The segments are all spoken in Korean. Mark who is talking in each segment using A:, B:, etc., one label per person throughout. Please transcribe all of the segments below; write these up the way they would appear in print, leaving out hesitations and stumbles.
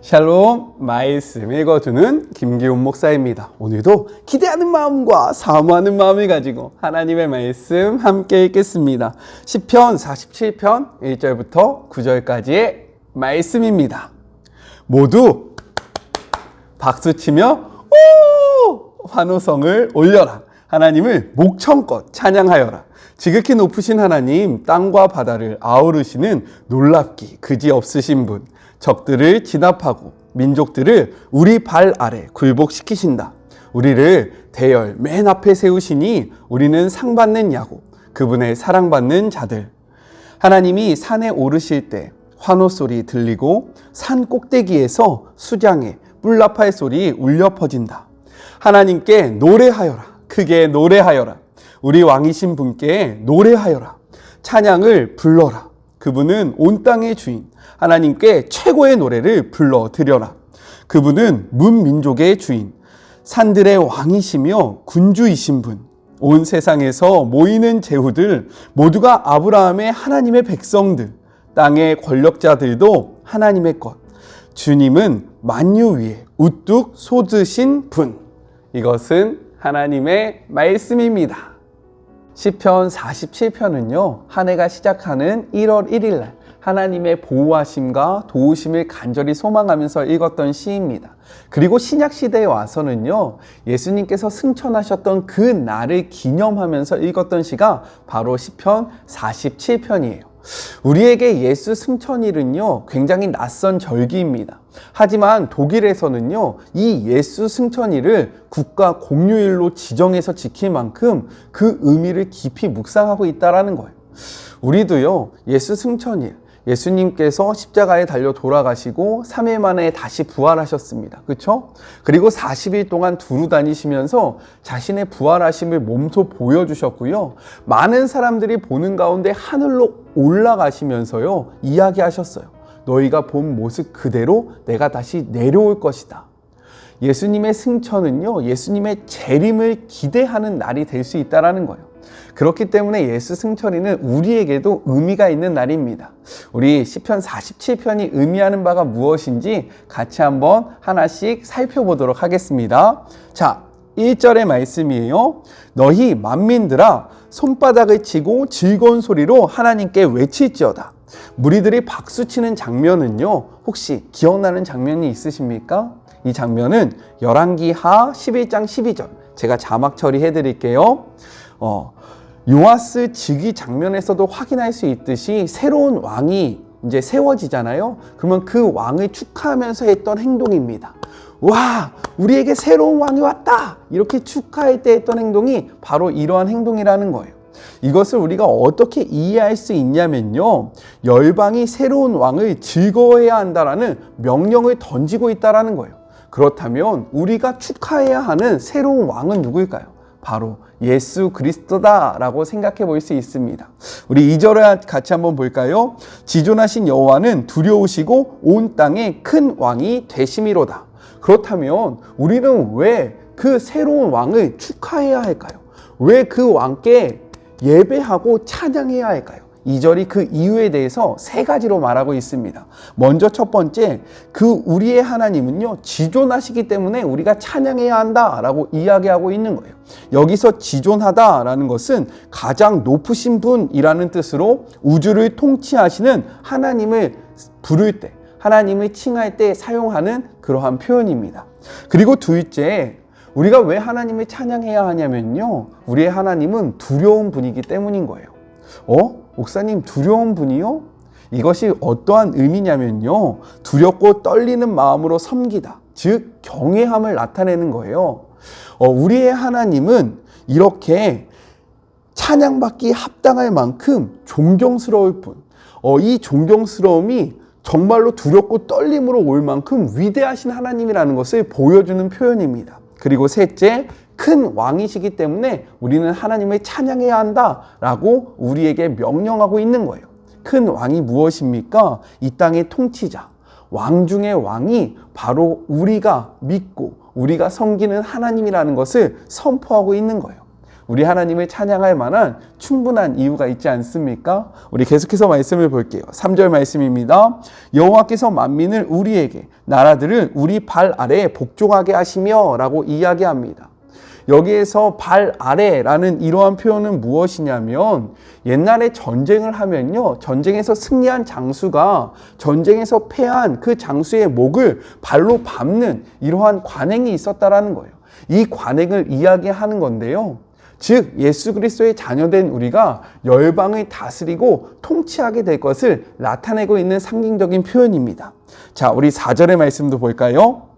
A: 샬롬, 말씀 읽어주는 김기훈 목사입니다. 오늘도 기대하는 마음과 사모하는 마음을 가지고 하나님의 말씀 함께 읽겠습니다. 시편 47편 1절부터 9절까지의 말씀입니다. 모두 박수치며 오! 환호성을 올려라. 하나님을 목청껏 찬양하여라. 지극히 높으신 하나님, 땅과 바다를 아우르시는 놀랍기 그지없으신 분, 적들을 진압하고 민족들을 우리 발 아래 굴복시키신다. 우리를 대열 맨 앞에 세우시니 우리는 상받는 야곱, 그분의 사랑받는 자들. 하나님이 산에 오르실 때 환호소리 들리고 산 꼭대기에서 수장의 뿔나팔 소리 울려 퍼진다. 하나님께 노래하여라. 크게 노래하여라. 우리 왕이신 분께 노래하여라. 찬양을 불러라. 그분은 온 땅의 주인. 하나님께 최고의 노래를 불러드려라. 그분은 문민족의 주인, 산들의 왕이시며 군주이신 분. 온 세상에서 모이는 제후들 모두가 아브라함의 하나님의 백성들, 땅의 권력자들도 하나님의 것. 주님은 만유 위에 우뚝 솟으신 분. 이것은 하나님의 말씀입니다. 시편 47편은요, 한 해가 시작하는 1월 1일 날 하나님의 보호하심과 도우심을 간절히 소망하면서 읽었던 시입니다. 그리고 신약시대에 와서는요, 예수님께서 승천하셨던 그 날을 기념하면서 읽었던 시가 바로 시편 47편이에요. 우리에게 예수 승천일은요, 굉장히 낯선 절기입니다. 하지만 독일에서는요, 이 예수 승천일을 국가 공휴일로 지정해서 지킬 만큼 그 의미를 깊이 묵상하고 있다는 거예요. 우리도요, 예수 승천일, 예수님께서 십자가에 달려 돌아가시고 3일 만에 다시 부활하셨습니다. 그렇죠? 그리고 40일 동안 두루 다니시면서 자신의 부활하심을 몸소 보여주셨고요. 많은 사람들이 보는 가운데 하늘로 올라가시면서요, 이야기하셨어요. 너희가 본 모습 그대로 내가 다시 내려올 것이다. 예수님의 승천은요, 예수님의 재림을 기대하는 날이 될 수 있다는 거예요. 그렇기 때문에 예수 승천일은 우리에게도 의미가 있는 날입니다. 우리 시편 47편이 의미하는 바가 무엇인지 같이 한번 하나씩 살펴보도록 하겠습니다. 자, 1절의 말씀이에요. 너희 만민들아 손바닥을 치고 즐거운 소리로 하나님께 외칠지어다. 무리들이 박수치는 장면은요, 혹시 기억나는 장면이 있으십니까? 이 장면은 열왕기하 11장 12절, 제가 자막 처리해 드릴게요. 요아스 즉위 장면에서도 확인할 수 있듯이 새로운 왕이 이제 세워지잖아요. 그러면 그 왕을 축하하면서 했던 행동입니다. 와, 우리에게 새로운 왕이 왔다! 이렇게 축하할 때 했던 행동이 바로 이러한 행동이라는 거예요. 이것을 우리가 어떻게 이해할 수 있냐면요, 열방이 새로운 왕을 즐거워해야 한다라는 명령을 던지고 있다는 거예요. 그렇다면 우리가 축하해야 하는 새로운 왕은 누구일까요? 바로 예수 그리스도다라고 생각해 볼 수 있습니다. 우리 2절을 같이 한번 볼까요? 지존하신 여호와는 두려우시고 온 땅에 큰 왕이 되심이로다. 그렇다면 우리는 왜 그 새로운 왕을 축하해야 할까요? 왜 그 왕께 예배하고 찬양해야 할까요? 2절이 그 이유에 대해서 세 가지로 말하고 있습니다. 먼저 첫 번째, 그 우리의 하나님은요, 지존하시기 때문에 우리가 찬양해야 한다라고 이야기하고 있는 거예요. 여기서 지존하다라는 것은 가장 높으신 분이라는 뜻으로 우주를 통치하시는 하나님을 부를 때, 하나님을 칭할 때 사용하는 그러한 표현입니다. 그리고 둘째, 우리가 왜 하나님을 찬양해야 하냐면요, 우리의 하나님은 두려운 분이기 때문인 거예요. 목사님, 두려운 분이요? 이것이 어떠한 의미냐면요, 두렵고 떨리는 마음으로 섬기다, 즉 경외함을 나타내는 거예요. 우리의 하나님은 이렇게 찬양받기 합당할 만큼 존경스러울 뿐, 이 존경스러움이 정말로 두렵고 떨림으로 올 만큼 위대하신 하나님이라는 것을 보여주는 표현입니다. 그리고 셋째, 큰 왕이시기 때문에 우리는 하나님을 찬양해야 한다라고 우리에게 명령하고 있는 거예요. 큰 왕이 무엇입니까? 이 땅의 통치자, 왕 중의 왕이 바로 우리가 믿고 우리가 섬기는 하나님이라는 것을 선포하고 있는 거예요. 우리 하나님을 찬양할 만한 충분한 이유가 있지 않습니까? 우리 계속해서 말씀을 볼게요. 3절 말씀입니다. 여호와께서 만민을 우리에게, 나라들을 우리 발 아래에 복종하게 하시며 라고 이야기합니다. 여기에서 발 아래라는 이러한 표현은 무엇이냐면, 옛날에 전쟁을 하면요, 전쟁에서 승리한 장수가 전쟁에서 패한 그 장수의 목을 발로 밟는 이러한 관행이 있었다라는 거예요. 이 관행을 이야기하는 건데요, 즉 예수 그리스도의 자녀된 우리가 열방을 다스리고 통치하게 될 것을 나타내고 있는 상징적인 표현입니다. 자, 우리 4절의 말씀도 볼까요?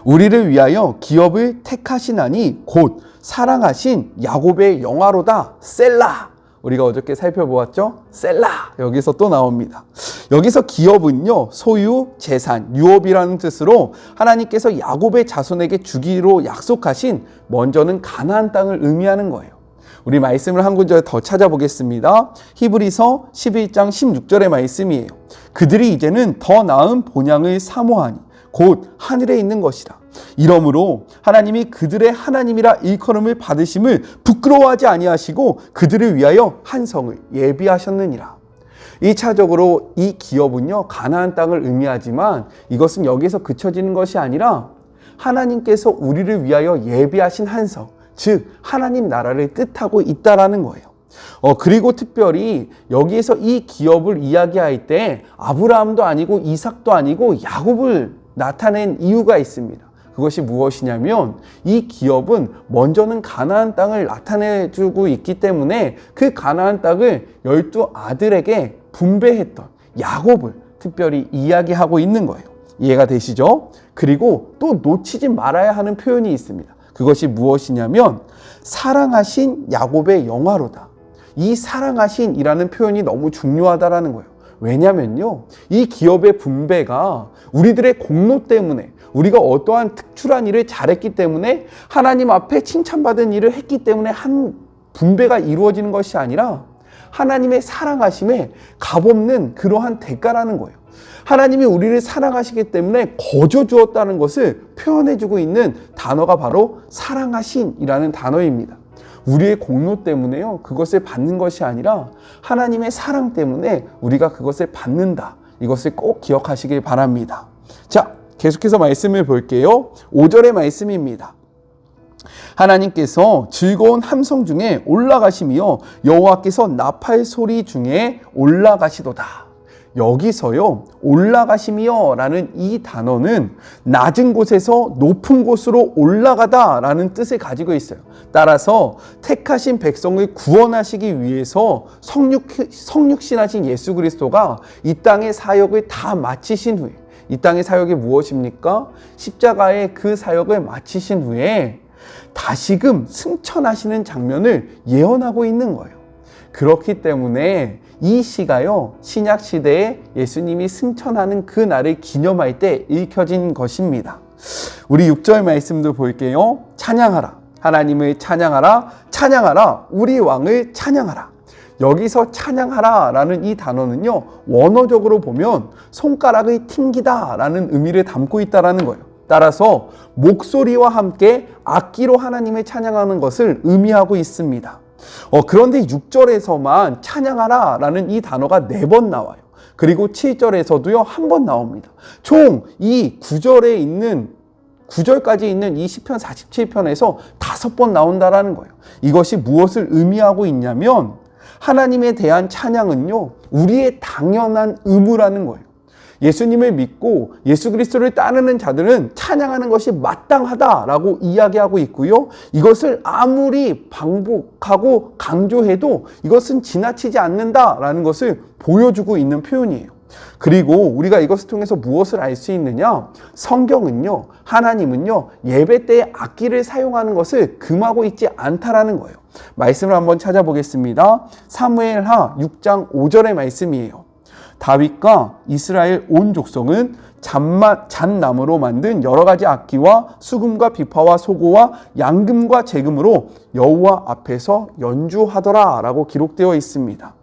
A: 우리를 위하여 기업을 택하시나니 곧 사랑하신 야곱의 영화로다. 셀라. 우리가 어저께 살펴보았죠? 셀라. 여기서 또 나옵니다. 여기서 기업은요, 소유, 재산, 유업이라는 뜻으로 하나님께서 야곱의 자손에게 주기로 약속하신, 먼저는 가나안 땅을 의미하는 거예요. 우리 말씀을 한 구절 더 찾아보겠습니다. 히브리서 11장 16절의 말씀이에요. 그들이 이제는 더 나은 본향을 사모하니 곧 하늘에 있는 것이라. 이러므로 하나님이 그들의 하나님이라 일컬음을 받으심을 부끄러워하지 아니하시고 그들을 위하여 한 성을 예비하셨느니라. 1차적으로 이 기업은요, 가나안 땅을 의미하지만 이것은 여기서 그쳐지는 것이 아니라 하나님께서 우리를 위하여 예비하신 한 성, 즉 하나님 나라를 뜻하고 있다라는 거예요. 그리고 특별히 여기에서 이 기업을 이야기할 때 아브라함도 아니고 이삭도 아니고 야곱을 나타낸 이유가 있습니다. 그것이 무엇이냐면, 이 기업은 먼저는 가나안 땅을 나타내주고 있기 때문에 그 가나안 땅을 12아들에게 분배했던 야곱을 특별히 이야기하고 있는 거예요. 이해가 되시죠? 그리고 또 놓치지 말아야 하는 표현이 있습니다. 그것이 무엇이냐면 사랑하신 야곱의 영화로다. 이 사랑하신이라는 표현이 너무 중요하다라는 거예요. 왜냐면요, 이 기업의 분배가 우리들의 공로 때문에, 우리가 어떠한 특출한 일을 잘했기 때문에, 하나님 앞에 칭찬받은 일을 했기 때문에 한 분배가 이루어지는 것이 아니라 하나님의 사랑하심에 값없는 그러한 대가라는 거예요. 하나님이 우리를 사랑하시기 때문에 거저 주었다는 것을 표현해주고 있는 단어가 바로 사랑하신이라는 단어입니다. 우리의 공로 때문에요, 그것을 받는 것이 아니라 하나님의 사랑 때문에 우리가 그것을 받는다. 이것을 꼭 기억하시길 바랍니다. 자, 계속해서 말씀을 볼게요. 5절의 말씀입니다. 하나님께서 즐거운 함성 중에 올라가시며 여호와께서 나팔 소리 중에 올라가시도다. 여기서요, 올라가시며 라는 이 단어는 낮은 곳에서 높은 곳으로 올라가다 라는 뜻을 가지고 있어요. 따라서 택하신 백성을 구원하시기 위해서 성육신하신 예수 그리스도가 이 땅의 사역을 다 마치신 후에, 이 땅의 사역이 무엇입니까? 십자가의 그 사역을 마치신 후에 다시금 승천하시는 장면을 예언하고 있는 거예요. 그렇기 때문에 이 시가요, 신약 시대에 예수님이 승천하는 그 날을 기념할 때 읽혀진 것입니다. 우리 6절 말씀도 볼게요. 찬양하라, 하나님을 찬양하라, 찬양하라, 우리 왕을 찬양하라. 여기서 찬양하라 라는 이 단어는요, 원어적으로 보면 손가락의 튕기다 라는 의미를 담고 있다는 거예요. 따라서 목소리와 함께 악기로 하나님을 찬양하는 것을 의미하고 있습니다. 그런데 6절에서만 찬양하라 라는 이 단어가 4번 나와요. 그리고 7절에서도요, 1번 나옵니다. 총 이 9절에 있는 9절까지 있는 이 시편 47편에서 5번 나온다라는 거예요. 이것이 무엇을 의미하고 있냐면, 하나님에 대한 찬양은요, 우리의 당연한 의무라는 거예요. 예수님을 믿고 예수 그리스도를 따르는 자들은 찬양하는 것이 마땅하다라고 이야기하고 있고요. 이것을 아무리 반복하고 강조해도 이것은 지나치지 않는다라는 것을 보여주고 있는 표현이에요. 그리고 우리가 이것을 통해서 무엇을 알 수 있느냐? 성경은요, 하나님은요, 예배 때 악기를 사용하는 것을 금하고 있지 않다라는 거예요. 말씀을 한번 찾아보겠습니다. 사무엘하 6장 5절의 말씀이에요. 다윗과 이스라엘 온 족속은 잣나무로 만든 여러 가지 악기와 수금과 비파와 소고와 양금과 재금으로 여호와 앞에서 연주하더라 라고 기록되어 있습니다.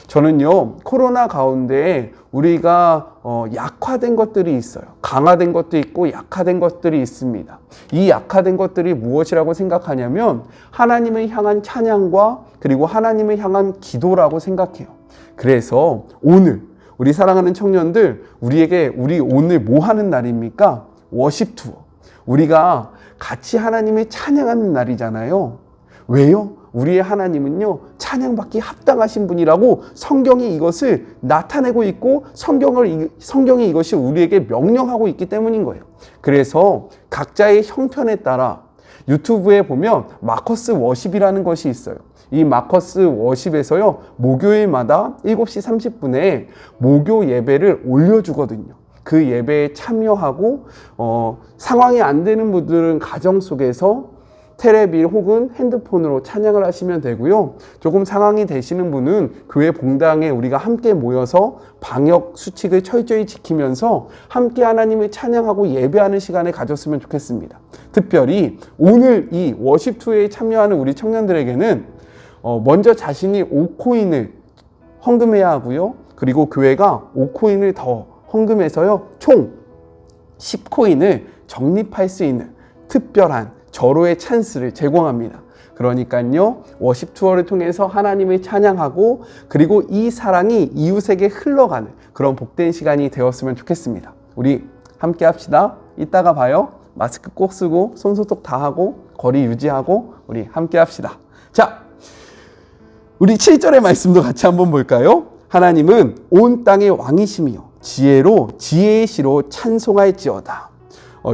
A: 저는요, 코로나 가운데 우리가 약화된 것들이 있어요. 강화된 것도 있고 약화된 것들이 있습니다. 이 약화된 것들이 무엇이라고 생각하냐면 하나님을 향한 찬양과 그리고 하나님을 향한 기도라고 생각해요. 그래서 오늘 우리 사랑하는 청년들, 우리 오늘 뭐 하는 날입니까? 워십 투어. 우리가 같이 하나님을 찬양하는 날이잖아요. 왜요? 우리의 하나님은요, 찬양받기 합당하신 분이라고 성경이 이것을 나타내고 있고 성경이 이것이 우리에게 명령하고 있기 때문인 거예요. 그래서 각자의 형편에 따라 유튜브에 보면 마커스 워십이라는 것이 있어요. 이 마커스 워십에서요, 목요일마다 7시 30분에 목요 예배를 올려주거든요. 그 예배에 참여하고 상황이 안 되는 분들은 가정 속에서 테레비 혹은 핸드폰으로 찬양을 하시면 되고요. 조금 상황이 되시는 분은 교회 봉당에 우리가 함께 모여서 방역 수칙을 철저히 지키면서 함께 하나님을 찬양하고 예배하는 시간을 가졌으면 좋겠습니다. 특별히 오늘 이 워십2에 참여하는 우리 청년들에게는 먼저 자신이 5코인을 헌금해야 하고요. 그리고 교회가 5코인을 더 헌금해서요, 총 10코인을 적립할 수 있는 특별한 절호의 찬스를 제공합니다. 그러니까요, 워십 투어를 통해서 하나님을 찬양하고 그리고 이 사랑이 이웃에게 흘러가는 그런 복된 시간이 되었으면 좋겠습니다. 우리 함께 합시다. 이따가 봐요. 마스크 꼭 쓰고 손 소독 다 하고 거리 유지하고 우리 함께 합시다. 자, 우리 7절의 말씀도 같이 한번 볼까요? 하나님은 온 땅의 왕이시며 지혜로 지혜의 시로 찬송할지어다.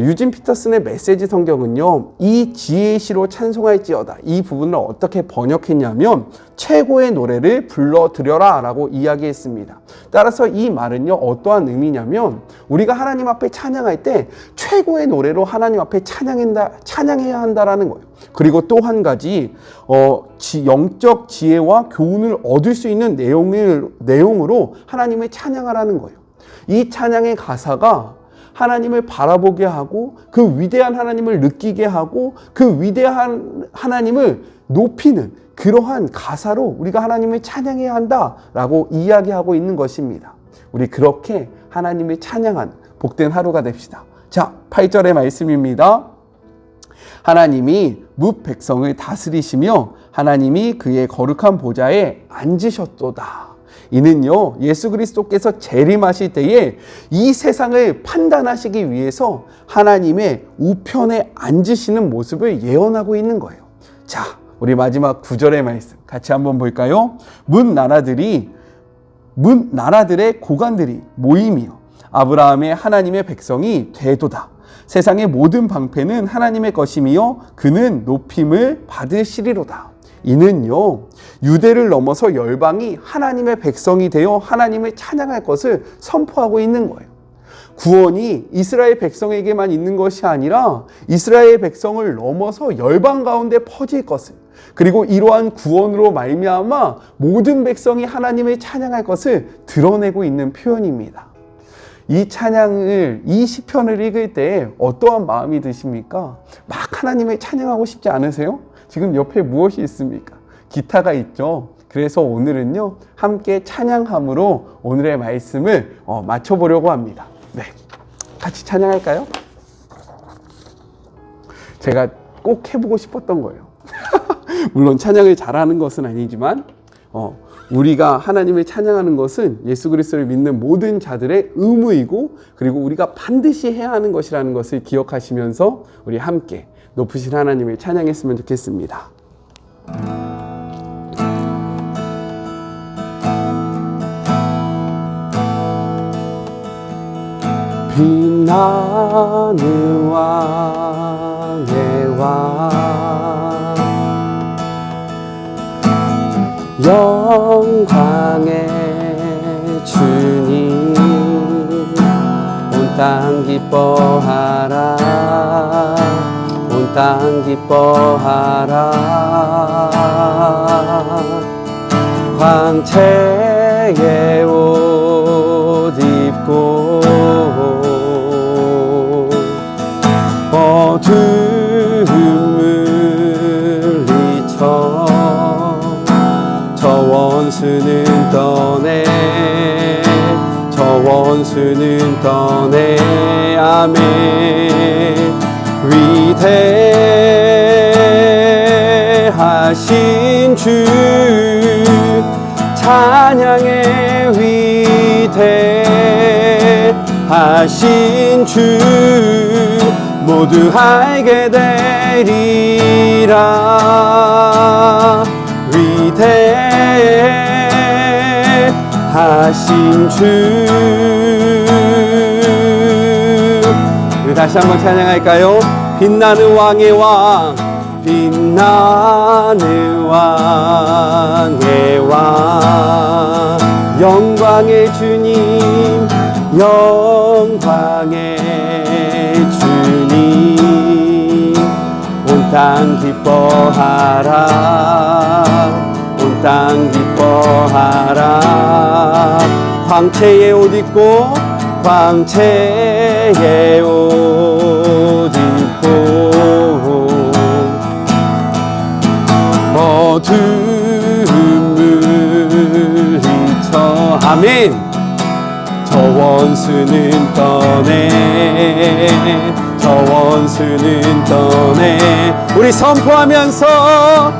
A: 유진 피터슨의 메시지 성경은요, 이 지혜의 시로 찬송할지어다, 이 부분을 어떻게 번역했냐면 최고의 노래를 불러드려라 라고 이야기했습니다. 따라서 이 말은요, 어떠한 의미냐면 우리가 하나님 앞에 찬양할 때 최고의 노래로 하나님 앞에 찬양해야 한다라는 거예요. 그리고 또 한 가지 영적 지혜와 교훈을 얻을 수 있는 내용으로 하나님을 찬양하라는 거예요. 이 찬양의 가사가 하나님을 바라보게 하고 그 위대한 하나님을 느끼게 하고 그 위대한 하나님을 높이는 그러한 가사로 우리가 하나님을 찬양해야 한다라고 이야기하고 있는 것입니다. 우리 그렇게 하나님을 찬양한 복된 하루가 됩시다. 자, 8절의 말씀입니다. 하나님이 뭇 백성을 다스리시며 하나님이 그의 거룩한 보좌에 앉으셨도다. 이는요, 예수 그리스도께서 재림하실 때에 이 세상을 판단하시기 위해서 하나님의 우편에 앉으시는 모습을 예언하고 있는 거예요. 자, 우리 마지막 9절의 말씀 같이 한번 볼까요? 문 나라들의 고관들이 모임이요 아브라함의 하나님의 백성이 되도다. 세상의 모든 방패는 하나님의 것이며 그는 높임을 받으시리로다. 이는요, 유대를 넘어서 열방이 하나님의 백성이 되어 하나님을 찬양할 것을 선포하고 있는 거예요. 구원이 이스라엘 백성에게만 있는 것이 아니라 이스라엘 백성을 넘어서 열방 가운데 퍼질 것을, 그리고 이러한 구원으로 말미암아 모든 백성이 하나님을 찬양할 것을 드러내고 있는 표현입니다. 이 찬양을, 이 시편을 읽을 때 어떠한 마음이 드십니까? 막 하나님을 찬양하고 싶지 않으세요? 지금 옆에 무엇이 있습니까? 기타가 있죠. 그래서 오늘은요, 함께 찬양함으로 오늘의 말씀을 맞춰보려고 합니다. 네, 같이 찬양할까요? 제가 꼭 해보고 싶었던 거예요. 물론 찬양을 잘하는 것은 아니지만 우리가 하나님을 찬양하는 것은 예수 그리스도를 믿는 모든 자들의 의무이고, 그리고 우리가 반드시 해야 하는 것이라는 것을 기억하시면서 우리 함께 높으신 하나님을 찬양했으면 좋겠습니다. 빛나는 왕의 왕, 영광의 주님, 온 땅 기뻐하라, 온 땅 기뻐하라. 황체의 옷 입고 어둠을 잊혀 저 원수는 원수는 떠내 저 원수는 떠내 아멘 위대하신 주 찬양해 위대하신 주 모두 알게 되리라 위대하신 주 우리 다시 한번 찬양할까요? 빛나는 왕의 왕 빛나는 왕의 왕 영광의 주님 영광의 주님 온 땅 기뻐하라 온 땅 기뻐하라 광채의 옷 입고 광채의 옷 입고 어둠을 잊혀 아멘 저 원수는 떠내 저 원수는 떠내 우리 선포하면서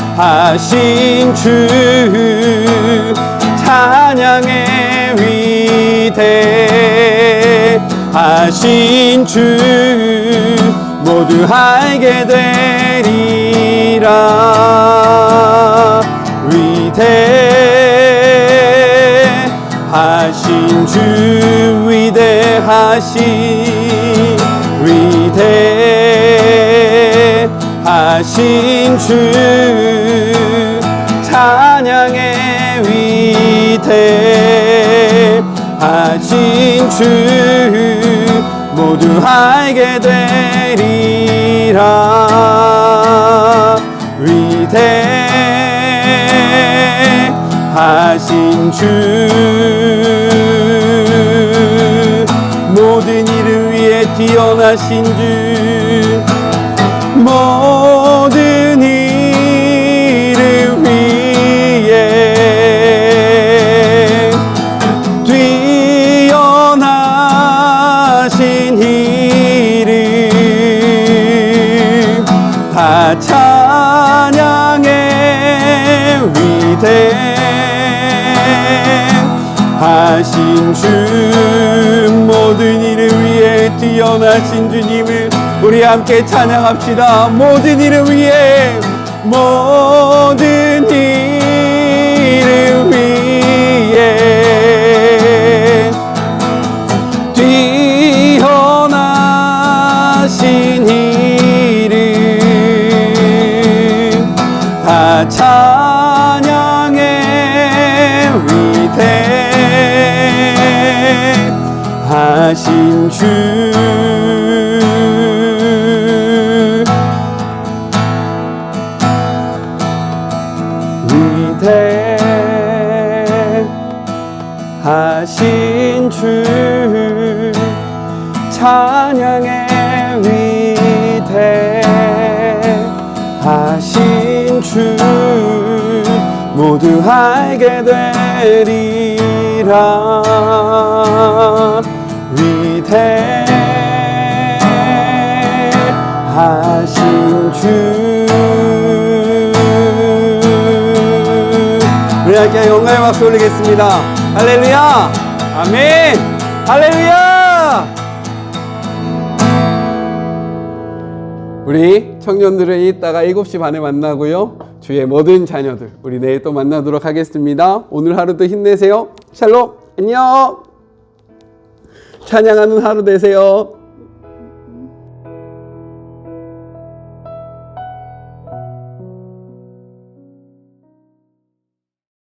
A: 위대하신 주 찬양해 위대하신 주 모두 알게 되리라 위대하신 주 위대하신 주 찬양해 위대하신 주 모두 알게 되리라 위대하신 주 모든 일을 위해 뛰어나신 주 모든 일을 위해 뛰어나신 이름 다 찬양해 위대하신 주 모든 일을 위해 뛰어나신 주님을 우리 함께 찬양합시다. 모든 일을 위해 모든 일을 위해 뛰어나신 이름 다 찬양해 위대하신 주 위대하신 주 찬양해 위대하신 주 모두 알게 되리라 위대하신 주 우리 함께 영광의 박수 올리겠습니다. 할렐루야 아멘 할렐루야. 우리 청년들은 이따가 7시 반에 만나고요. 주의 모든 자녀들 우리 내일 또 만나도록 하겠습니다. 오늘 하루도 힘내세요. 샬롬 안녕. 찬양하는 하루 되세요.